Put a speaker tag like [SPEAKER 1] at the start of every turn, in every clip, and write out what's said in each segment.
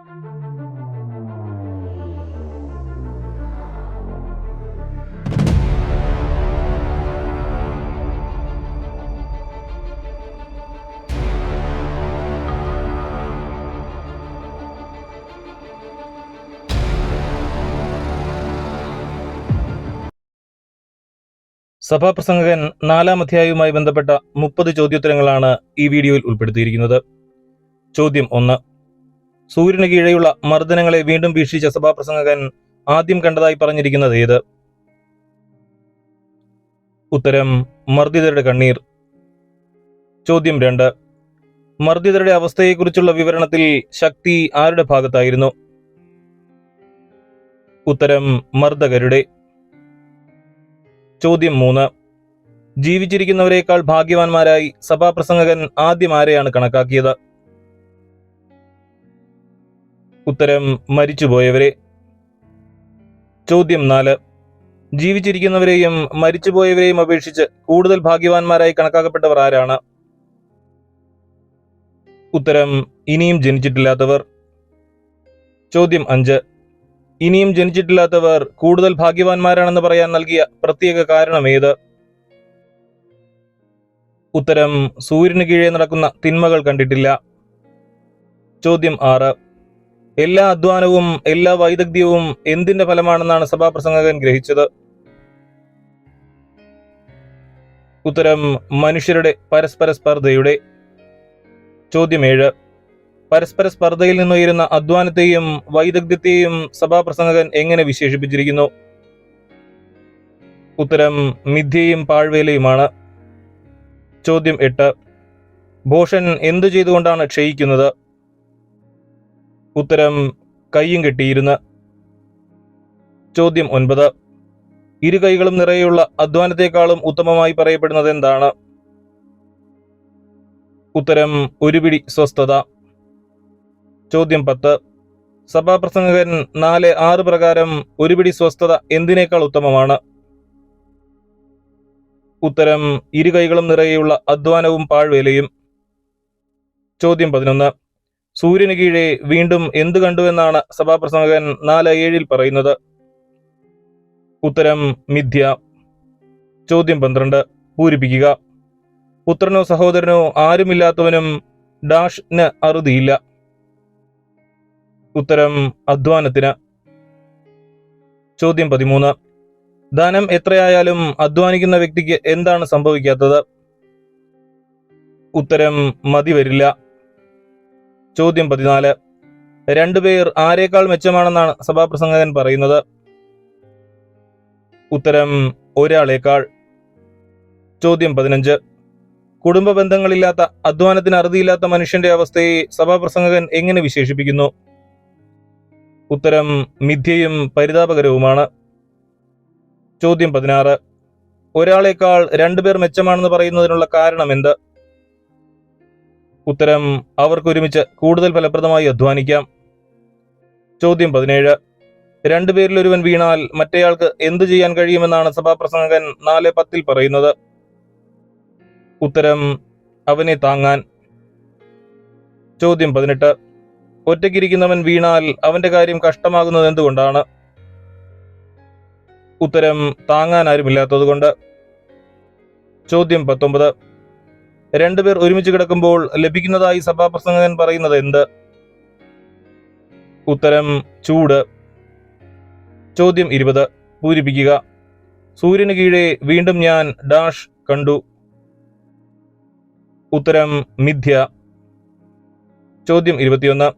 [SPEAKER 1] സഭാപ്രസംഗകൻ 4-ാം അധ്യായവുമായി ബന്ധപ്പെട്ട 30 ചോദ്യോത്തരങ്ങളാണ് ഈ വീഡിയോയിൽ ഉൾപ്പെടുത്തിയിരിക്കുന്നത്. ചോദ്യം 1. സൂര്യന് കീഴെയുള്ള മർദ്ദനങ്ങളെ വീണ്ടും വീക്ഷിച്ച സഭാപ്രസംഗകൻ ആദ്യം കണ്ടതായി പറഞ്ഞിരിക്കുന്നത് ഏത്? ഉത്തരം മർദ്ദിതരുടെ കണ്ണീർ. ചോദ്യം 2. മർദ്ദിതരുടെ അവസ്ഥയെക്കുറിച്ചുള്ള വിവരണത്തിൽ ശക്തി ആരുടെ ഭാഗത്തായിരുന്നു? ഉത്തരം മർദ്ദകരുടെ. ചോദ്യം 3. ജീവിച്ചിരിക്കുന്നവരെക്കാൾ ഭാഗ്യവാന്മാരായി സഭാപ്രസംഗകൻ ആദ്യം ആരെയാണ് കണക്കാക്കിയത്? ഉത്തരം മരിച്ചുപോയവരെ. ചോദ്യം 4. ജീവിച്ചിരിക്കുന്നവരെയും മരിച്ചുപോയവരെയും അപേക്ഷിച്ച് കൂടുതൽ ഭാഗ്യവാന്മാരായി കണക്കാക്കപ്പെട്ടവർ ആരാണ്? ഉത്തരം ഇനിയും ജനിച്ചിട്ടില്ലാത്തവർ. ചോദ്യം 5. ഇനിയും ജനിച്ചിട്ടില്ലാത്തവർ കൂടുതൽ ഭാഗ്യവാന്മാരാണെന്ന് പറയാൻ നൽകിയ പ്രത്യേക കാരണം ഏത്? ഉത്തരം സൂര്യന് കീഴെ നടക്കുന്ന തിന്മകൾ കണ്ടിട്ടില്ല. ചോദ്യം 6. എല്ലാ അധ്വാനവും എല്ലാ വൈദഗ്ധ്യവും എന്തിന്റെ ഫലമാണെന്നാണ് സഭാപ്രസംഗകൻ ഗ്രഹിച്ചത്? ഉത്തരം മനുഷ്യരുടെ പരസ്പര സ്പർദ്ധയുടെ. ചോദ്യം 7. പരസ്പര സ്പർദ്ധയിൽ നിന്നുയരുന്ന അധ്വാനത്തെയും വൈദഗ്ധ്യത്തെയും സഭാപ്രസംഗകൻ എങ്ങനെ വിശേഷിപ്പിച്ചിരിക്കുന്നു? ഉത്തരം മിഥ്യയും പാഴ്വേലയുമാണ്. ചോദ്യം 8. ഭോഷൻ എന്തു ചെയ്തുകൊണ്ടാണ് ക്ഷയിക്കുന്നത്? ഉത്തരം കയ്യും കെട്ടിയിരുന്ന്. ചോദ്യം 9. ഇരു കൈകളും നിറയെയുള്ള അധ്വാനത്തെക്കാളും ഉത്തമമായി പറയപ്പെടുന്നത് എന്താണ്? ഉത്തരം ഒരു പിടി സ്വസ്ഥത. ചോദ്യം 10. സഭാപ്രസംഗകൻ 4-6 പ്രകാരം ഒരു പിടി സ്വസ്ഥത എന്തിനേക്കാൾ ഉത്തമമാണ്? ഉത്തരം ഇരു കൈകളും നിറയെയുള്ള അധ്വാനവും പാഴ്വേലയും. ചോദ്യം 11. സൂര്യന് കീഴെ വീണ്ടും എന്തു കണ്ടുവെന്നാണ് സഭാപ്രസംഗകൻ 4:7 പറയുന്നത്? ഉത്തരം മിഥ്യ. ചോദ്യം 12. പൂരിപ്പിക്കുക. പുത്രനോ സഹോദരനോ ആരുമില്ലാത്തവനും ഡാഷിന് അറുതിയില്ല. ഉത്തരം അധ്വാനത്തിന്. ചോദ്യം 13. ധനം എത്രയായാലും അധ്വാനിക്കുന്ന വ്യക്തിക്ക് എന്താണ് സംഭവിക്കാത്തത്? ഉത്തരം മതി വരില്ല. ചോദ്യം 14. 2 പേർ ആരേക്കാൾ മെച്ചമാണെന്നാണ് സഭാപ്രസംഗകൻ പറയുന്നത്? ഉത്തരം ഒരാളേക്കാൾ. ചോദ്യം 15. കുടുംബ ബന്ധങ്ങളില്ലാത്ത അധ്വാനത്തിന് അറുതിയില്ലാത്ത മനുഷ്യന്റെ അവസ്ഥയെ സഭാപ്രസംഗകൻ എങ്ങനെ വിശേഷിപ്പിക്കുന്നു? ഉത്തരം മിഥ്യയും പരിതാപകരവുമാണ്. ചോദ്യം 16. ഒരാളേക്കാൾ 2 പേർ മെച്ചമാണെന്ന് പറയുന്നതിനുള്ള കാരണം എന്ത്? ഉത്തരം അവർക്കൊരുമിച്ച് കൂടുതൽ ഫലപ്രദമായി അധ്വാനിക്കാം. ചോദ്യം 17. 2 പേരിൽ ഒരുവൻ വീണാൽ മറ്റേയാൾക്ക് എന്തു ചെയ്യാൻ കഴിയുമെന്നാണ് സഭാപ്രസംഗകൻ 4:10 പറയുന്നത്? ഉത്തരം അവനെ താങ്ങാൻ. ചോദ്യം 18. ഒറ്റയ്ക്കിരിക്കുന്നവൻ വീണാൽ അവന്റെ കാര്യം കഷ്ടമാകുന്നത് എന്തുകൊണ്ടാണ്? ഉത്തരം താങ്ങാൻ ആരുമില്ലാത്തതുകൊണ്ട്. ചോദ്യം 19. 2 പേർ ഒരുമിച്ച് കിടക്കുമ്പോൾ ലഭിക്കുന്നതായി സഭാപ്രസംഗകൻ പറയുന്നത് എന്ത്? ഉത്തരം ചൂട്. ചോദ്യം 20. പൂരിപ്പിക്കുക. സൂര്യന് കീഴെ വീണ്ടും ഞാൻ ഡാഷ് കണ്ടു. ഉത്തരം മിഥ്യ. ചോദ്യം 21.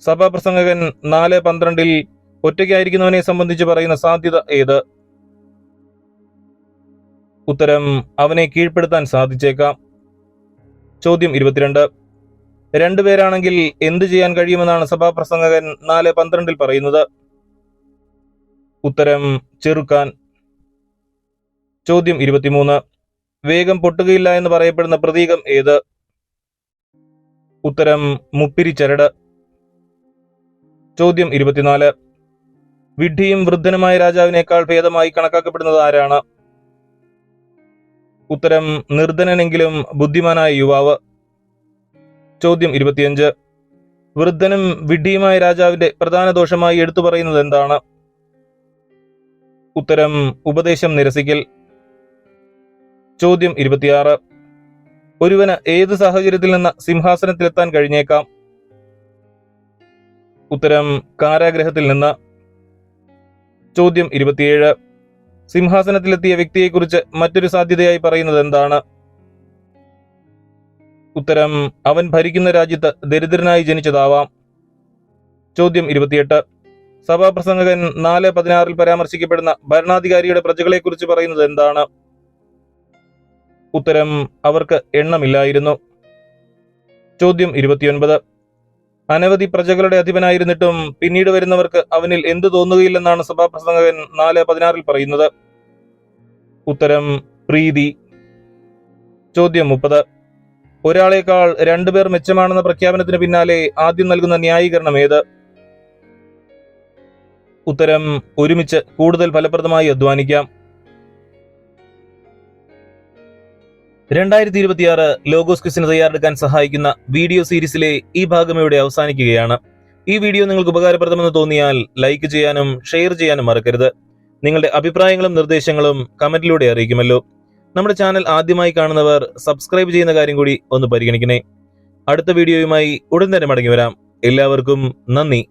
[SPEAKER 1] സഭാപ്രസംഗകൻ 4:12 ഒറ്റയ്ക്കായിരിക്കുന്നവനെ സംബന്ധിച്ച് പറയുന്ന സാധ്യത ഏത്? ഉത്തരം അവനെ കീഴ്പ്പെടുത്താൻ സാധിച്ചേക്കാം. ചോദ്യം 22. 2 പേരാണെങ്കിൽ എന്തു ചെയ്യാൻ കഴിയുമെന്നാണ് സഭാപ്രസംഗകൻ 4:12 പറയുന്നത്? ഉത്തരം ചെറുക്കാൻ. ചോദ്യം 23. വേഗം പൊട്ടുകയില്ല എന്ന് പറയപ്പെടുന്ന പ്രതീകം ഏത്? ഉത്തരം മുപ്പിരിച്ചരട്. ചോദ്യം 24. വിഡ്ഢിയും വൃദ്ധനുമായ രാജാവിനേക്കാൾ ഭേദമായി കണക്കാക്കപ്പെടുന്നത് ആരാണ്? ഉത്തരം നിർധനനെങ്കിലും ബുദ്ധിമാനായ യുവാവ്. ചോദ്യം 25. വൃദ്ധനും വിഡ്ഢിയുമായ രാജാവിന്റെ പ്രധാന ദോഷമായി എടുത്തു പറയുന്നത് എന്താണ്? ഉത്തരം ഉപദേശം നിരസിക്കൽ. ചോദ്യം 26. ഒരുവന് ഏത് സാഹചര്യത്തിൽ നിന്ന് സിംഹാസനത്തിലെത്താൻ കഴിഞ്ഞേക്കാം? ഉത്തരം കാരാഗ്രഹത്തിൽ നിന്ന്. ചോദ്യം 27. സിംഹാസനത്തിലെത്തിയ വ്യക്തിയെക്കുറിച്ച് മറ്റൊരു സാധ്യതയായി പറയുന്നത് എന്താണ്? ഉത്തരം അവൻ ഭരിക്കുന്ന രാജ്യത്ത് ദരിദ്രനായി ജനിച്ചതാവാം. ചോദ്യം 28. സഭാപ്രസംഗകൻ 4:16 പരാമർശിക്കപ്പെടുന്ന ഭരണാധികാരിയുടെ പ്രജകളെക്കുറിച്ച് പറയുന്നത് എന്താണ്? ഉത്തരം അവർക്ക് എണ്ണമില്ലായിരുന്നു. ചോദ്യം 29. അനവധി പ്രജകളുടെ അധിപനായിരുന്നിട്ടും പിന്നീട് വരുന്നവർക്ക് അവനിൽ എന്തു തോന്നുകയില്ലെന്നാണ് സഭാപ്രസംഗകൻ 4:16 പറയുന്നത്? ഉത്തരം പ്രീതി. ചോദ്യം 30. ഒരാളേക്കാൾ 2 പേർ മെച്ചമാണെന്ന പ്രഖ്യാപനത്തിന് പിന്നാലെ ആദ്യം നൽകുന്ന ന്യായീകരണം ഏത്? ഉത്തരം ഒരുമിച്ച് കൂടുതൽ ഫലപ്രദമായി അധ്വാനിക്കാം. 2026 ലോഗോസ് ക്വിസിന് തയ്യാറെടുക്കാൻ സഹായിക്കുന്ന വീഡിയോ സീരീസിലെ ഈ ഭാഗം ഇവിടെ അവസാനിക്കുകയാണ്. ഈ വീഡിയോ നിങ്ങൾക്ക് ഉപകാരപ്രദമെന്ന് തോന്നിയാൽ ലൈക്ക് ചെയ്യാനും ഷെയർ ചെയ്യാനും മറക്കരുത്. നിങ്ങളുടെ അഭിപ്രായങ്ങളും നിർദ്ദേശങ്ങളും കമന്റിലൂടെ അറിയിക്കുമല്ലോ. നമ്മുടെ ചാനൽ ആദ്യമായി കാണുന്നവർ സബ്സ്ക്രൈബ് ചെയ്യുന്ന കാര്യം കൂടി ഒന്ന് പരിഗണിക്കണേ. അടുത്ത വീഡിയോയുമായി ഉടൻ തന്നെ മടങ്ങി വരാം. എല്ലാവർക്കും നന്ദി.